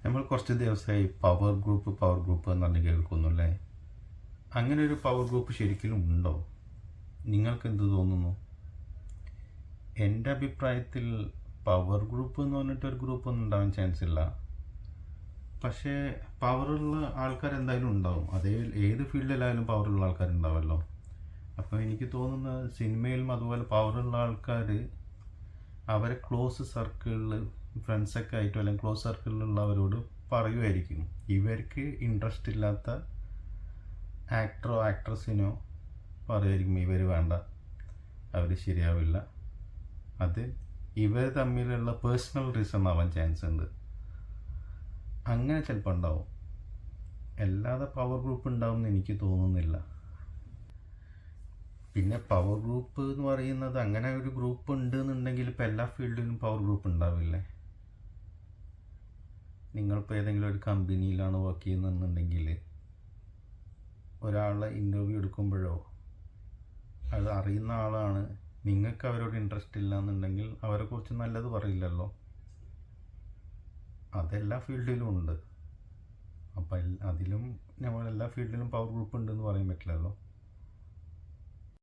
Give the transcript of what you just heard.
നമ്മൾ കുറച്ച് ദിവസമായി പവർ ഗ്രൂപ്പ് എന്ന് പറഞ്ഞ് കേൾക്കുന്നു അല്ലേ? അങ്ങനെ ഒരു പവർ ഗ്രൂപ്പ് ശരിക്കും ഉണ്ടോ? നിങ്ങൾക്ക് എന്ത് തോന്നുന്നു? എൻ്റെ അഭിപ്രായത്തിൽ പവർ ഗ്രൂപ്പ് എന്ന് പറഞ്ഞിട്ടൊരു ഗ്രൂപ്പൊന്നും ഉണ്ടാവാൻ ചാൻസ് ഇല്ല. പക്ഷേ പവറുള്ള ആൾക്കാർ എന്തായാലും ഉണ്ടാവും. അതേ ഏത് ഫീൽഡിലായാലും പവറുള്ള ആൾക്കാരുണ്ടാവുമല്ലോ. അപ്പോൾ എനിക്ക് തോന്നുന്നത് സിനിമയിലും അതുപോലെ പവറുള്ള ആൾക്കാർ അവരെ ക്ലോസ് സർക്കിളിൽ ഫ്രണ്ട്സൊക്കെ ആയിട്ടോ അല്ലെങ്കിൽ ക്ലോസ് സർക്കിളിലുള്ളവരോട് പറയുമായിരിക്കും, ഇവർക്ക് ഇൻട്രസ്റ്റ് ഇല്ലാത്ത ആക്ടറോ ആക്ട്രസിനോ പറയുമായിരിക്കും ഇവർ വേണ്ട, അവർ ശരിയാവില്ല. അത് ഇവർ തമ്മിലുള്ള പേഴ്സണൽ റീസൺ ആവാൻ ചാൻസ് ഉണ്ട്. അങ്ങനെ ചിലപ്പോൾ ഉണ്ടാവും, അല്ലാതെ പവർ ഗ്രൂപ്പ് ഉണ്ടാവും എന്ന് എനിക്ക് തോന്നുന്നില്ല. പിന്നെ പവർ ഗ്രൂപ്പ് എന്ന് പറയുന്നത്, അങ്ങനെ ഒരു ഗ്രൂപ്പ് ഉണ്ട് എന്നുണ്ടെങ്കിൽ ഇപ്പോൾ എല്ലാ ഫീൽഡിലും പവർ ഗ്രൂപ്പ് ഉണ്ടാവില്ലേ? നിങ്ങളിപ്പോൾ ഏതെങ്കിലും ഒരു കമ്പനിയിലാണ് വർക്ക് ചെയ്യുന്നതെന്നുണ്ടെങ്കിൽ ഒരാളെ ഇൻ്റർവ്യൂ എടുക്കുമ്പോഴോ അത് അറിയുന്ന ആളാണ്, നിങ്ങൾക്ക് അവരോട് ഇൻട്രസ്റ്റ് ഇല്ല എന്നുണ്ടെങ്കിൽ അവരെക്കുറിച്ച് നല്ലത് പറയില്ലല്ലോ. അതെല്ലാ ഫീൽഡിലും ഉണ്ട്. അപ്പം അതിലും നമ്മൾ എല്ലാ ഫീൽഡിലും പവർ ഗ്രൂപ്പ് ഉണ്ടെന്ന് പറയാൻ പറ്റില്ലല്ലോ.